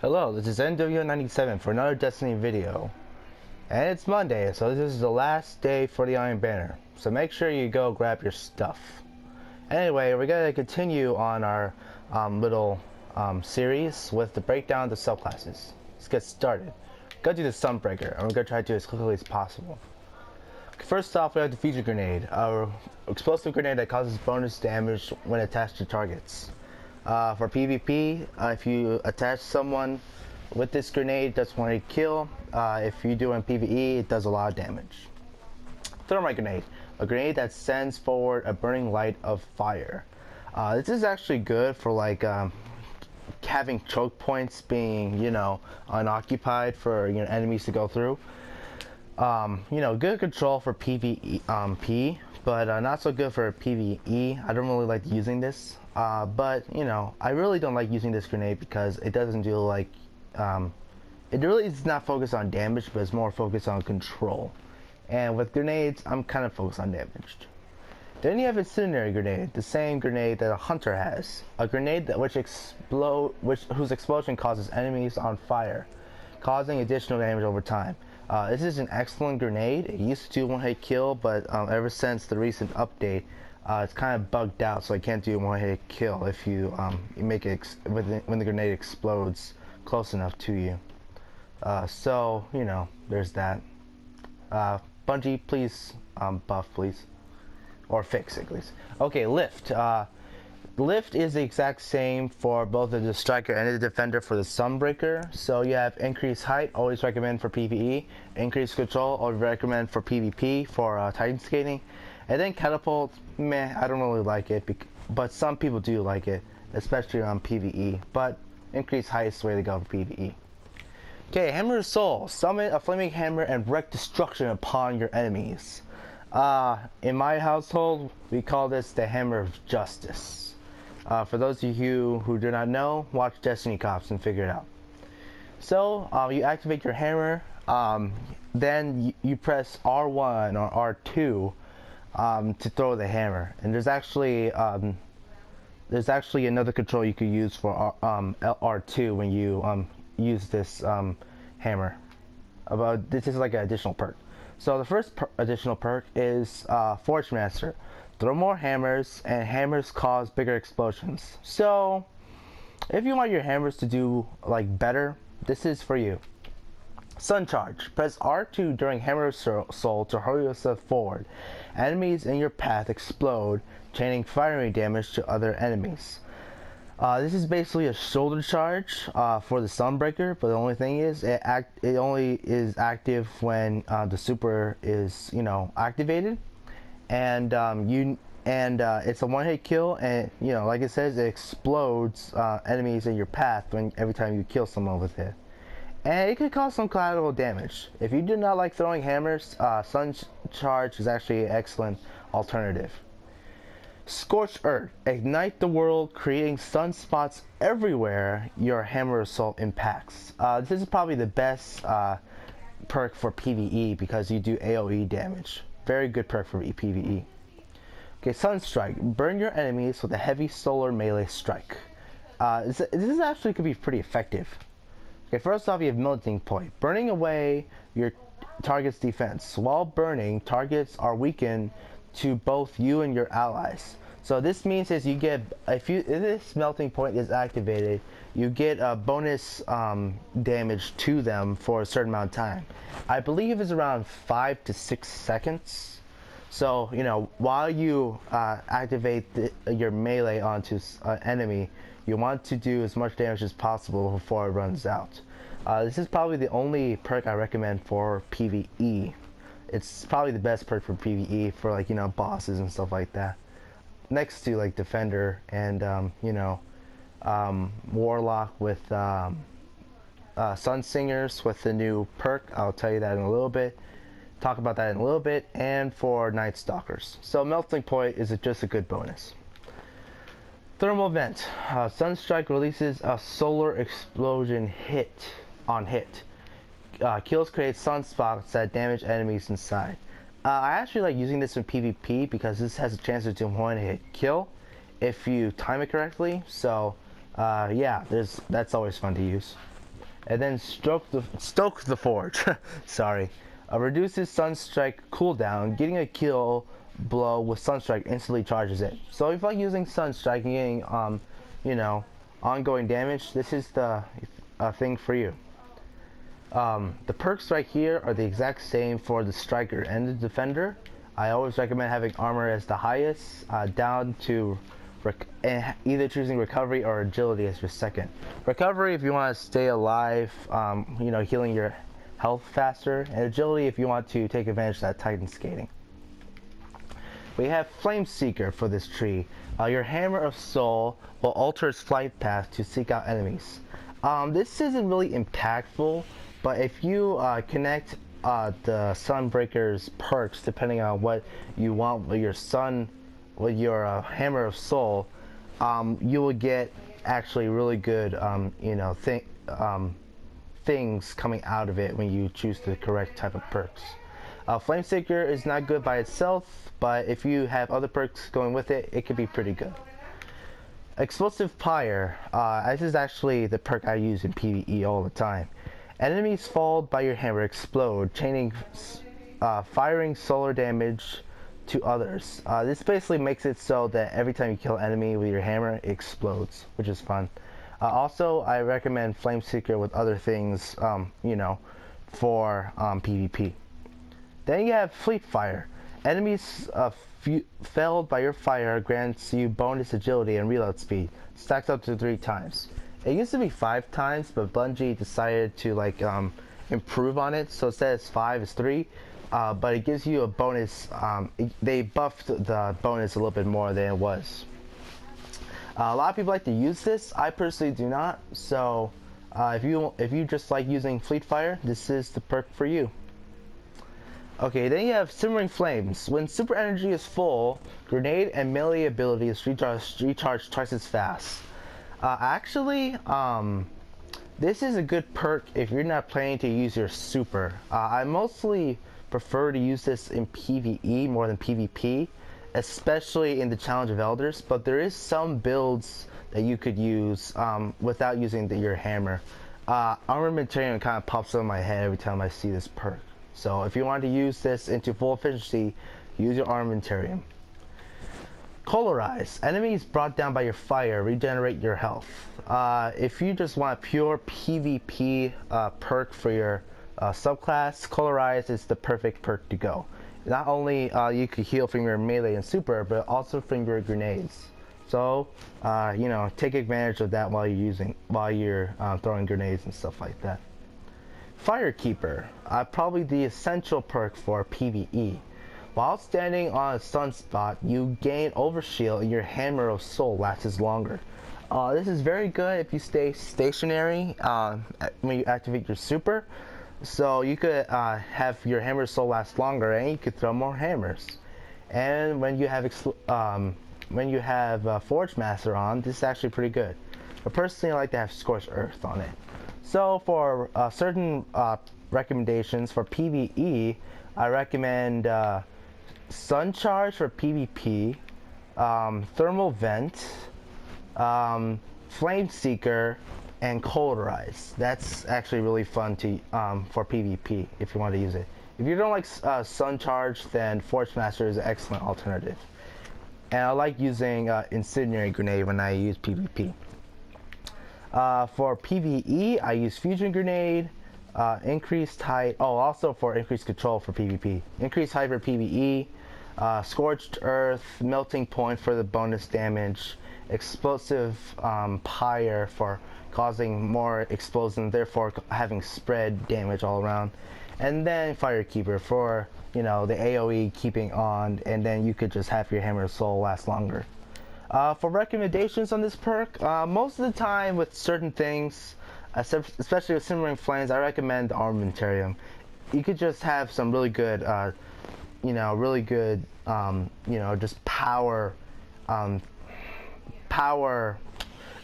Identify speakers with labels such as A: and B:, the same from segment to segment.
A: Hello, this is NW97 for another Destiny video. And it's Monday, so this is the last day for the Iron Banner. So make sure you go grab your stuff. Anyway, we're going to continue on our little series with the breakdown of the subclasses. Let's get started. Go do the Sunbreaker, and we're going to try to do it as quickly as possible. First off, we have the Fusion Grenade, our explosive grenade that causes bonus damage when attached to targets. For PvP, if you attach someone with this grenade, that's one hit kill. If you do in PvE, it does a lot of damage. Thermite Grenade, a grenade that sends forward a burning light of fire. This is actually good for like having choke points being, unoccupied for enemies to go through. Good control for PvE, but not so good for PvE. I don't really like using this. But I really don't like using this grenade because it doesn't do like it really is not focused on damage, but it's more focused on control. And with grenades, I'm kind of focused on damage. Then you have Incendiary Grenade, the same grenade that a hunter has, a grenade that whose explosion causes enemies on fire, causing additional damage over time. This is an excellent grenade. It used to do one-hit kill, but ever since the recent update, it's kind of bugged out, so I can't do one-hit kill if you make it when the grenade explodes close enough to you. So there's that. Bungie, please buff, please, or fix it, please. Okay, lift. Lift is the exact same for both the striker and the defender for the Sunbreaker. So you have increased height, always recommend for PvE. Increased control, always recommend for PvP for Titan skating. And then catapult, meh, I don't really like it, but some people do like it, especially on PvE. But increased height is the way to go for PvE. Okay, Hammer of Soul. Summon a flaming hammer and wreak destruction upon your enemies. In my household, we call this the Hammer of Justice. For those of you who do not know, watch Destiny Cops and figure it out. So, you activate your hammer, then you press R1 or R2 to throw the hammer. And there's actually another control you could use for R2 when you use this hammer. This is like an additional perk. So the first additional perk is Forge Master. Throw more hammers, and hammers cause bigger explosions. So if you want your hammers to do like better, this is for you. Sun Charge. Press R2 during Hammer of Soul to hurry yourself forward. Enemies in your path explode, chaining firing damage to other enemies. This is basically a shoulder charge for the Sunbreaker, but the only thing is it only is active when the super is activated, and it's a one-hit kill, and like it says, it explodes enemies in your path every time you kill someone with it. And it can cause some collateral damage. If you do not like throwing hammers, Sun Charge is actually an excellent alternative. Scorched-Earth. Ignite the world, creating sunspots everywhere your Hammer Assault impacts. This is probably the best perk for PvE because you do AoE damage. Very good perk for PvE. Okay, Sunstrike. Burn your enemies with a heavy solar melee strike. This is actually could be pretty effective. Okay, first off, you have Melting Point. Burning away your target's defense. While burning, targets are weakened to both you and your allies. So this means is you get, if this Melting Point is activated, you get a bonus damage to them for a certain amount of time. I believe it's around 5 to 6 seconds. So while you activate your melee onto an enemy, you want to do as much damage as possible before it runs out. This is probably the only perk I recommend for PvE. It's probably the best perk for PvE for like bosses and stuff like that. Next to like Defender and Warlock with Sun Singers with the new perk. I'll tell you that in a little bit. Talk about that in a little bit. And for Night Stalkers. So Melting Point is just a good bonus. Thermal Vent. Sunstrike releases a solar explosion on hit. Kills create sunspots that damage enemies inside. I actually like using this in PvP because this has a chance to do one-hit kill if you time it correctly. So yeah, that's always fun to use. and then stoke the forge. Sorry. Reduces Sunstrike cooldown. Getting a kill blow with Sunstrike instantly charges it. So if you're using Sunstrike and getting you know, ongoing damage, this is the thing for you. The perks right here are the exact same for the Striker and the Defender. I always recommend having armor as the highest, down to either choosing recovery or agility as your second. Recovery if you want to stay alive, you know, healing your health faster, and agility if you want to take advantage of that Titan skating. We have Flame Seeker for this tree. Your Hammer of Soul will alter its flight path to seek out enemies. This isn't really impactful, but if you connect the Sunbreaker's perks depending on what you want with your Hammer of Soul, you will get actually really good you know, things coming out of it when you choose the correct type of perks. Flameseeker is not good by itself, but if you have other perks going with it, it could be pretty good. Explosive Pyar. This is actually the perk I use in PvE all the time. Enemies followed by your hammer explode, chaining, firing solar damage to others. This basically makes it so that every time you kill an enemy with your hammer, it explodes, which is fun. Also, I recommend Flameseeker with other things, you know, for PvP. Then you have Fleet Fire. Enemies felled by your fire grants you bonus agility and reload speed. Stacks up to 3 times. It used to be 5 times, but Bungie decided to like improve on it, so instead it's 5, it's 3. But it gives you a bonus. They buffed the bonus a little bit more than it was. A lot of people like to use this. I personally do not. So if you just like using Fleet Fire, this is the perk for you. Okay, then you have Simmering Flames. When super energy is full, grenade and melee abilities recharge twice as fast. Actually, this is a good perk if you're not planning to use your super. I mostly prefer to use this in PvE more than PvP, especially in the Challenge of Elders, but there is some builds that you could use without using your hammer. Armamentarium kind of pops up in my head every time I see this perk. So if you want to use this into full efficiency, use your Armamentarium. Colorize. Enemies brought down by your fire regenerate your health. If you just want a pure PvP perk for your subclass, Colorize is the perfect perk to go. Not only you could heal from your melee and super, but also from your grenades. So you know, take advantage of that while you're throwing grenades and stuff like that. Firekeeper, probably the essential perk for PvE. While standing on a sunspot, you gain overshield and your Hammer of Soul lasts longer. This is very good if you stay stationary when you activate your super. So you could have your Hammer of Soul last longer, and you could throw more hammers. And when you have Forge Master on, this is actually pretty good. But personally, I like to have Scorched-Earth on it. So for certain recommendations for PvE, I recommend Sun Charge for PvP, Thermal Vent, Flame Seeker, and Colorize. That's actually really fun to for PvP if you want to use it. If you don't like Sun Charge, then Forge Master is an excellent alternative. And I like using Incendiary Grenade when I use PvP. For PvE, I use Fusion Grenade, increased height, also for increased control for PvP. Increased height for PvE, Scorched-Earth, Melting Point for the bonus damage, Explosive Pyar for causing more explosion, therefore having spread damage all around. And then Firekeeper for, you know, the AoE keeping on, and then you could just have your Hammer of Soul last longer. For recommendations on this perk, most of the time with certain things, especially with Simmering Flames, I recommend the Armamentarium. You could just have some really good, you know, just power.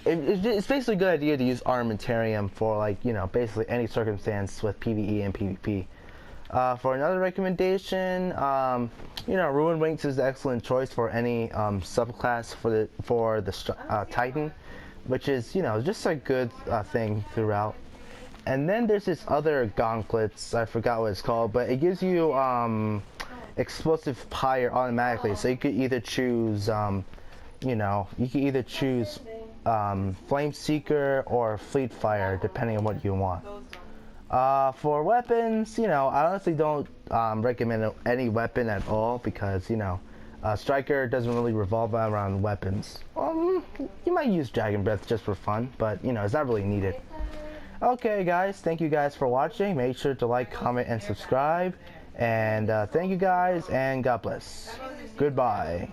A: It's basically a good idea to use Armamentarium for, like, you know, basically any circumstance with PvE and PvP. For another recommendation, you know, Ruin Wings is an excellent choice for any subclass for the Titan, which is, you know, just a good thing throughout. And then there's this other gauntlets, I forgot what it's called, but it gives you explosive Pyar automatically. So you could either choose, you know, you can either choose Flame Seeker or Fleet Fire, depending on what you want. For weapons, you know, I honestly don't recommend any weapon at all because, you know, Striker doesn't really revolve around weapons. You might use Dragon Breath just for fun, but, you know, it's not really needed. Okay, guys, thank you guys for watching. Make sure to like, comment, and subscribe. And thank you guys, and God bless. Goodbye.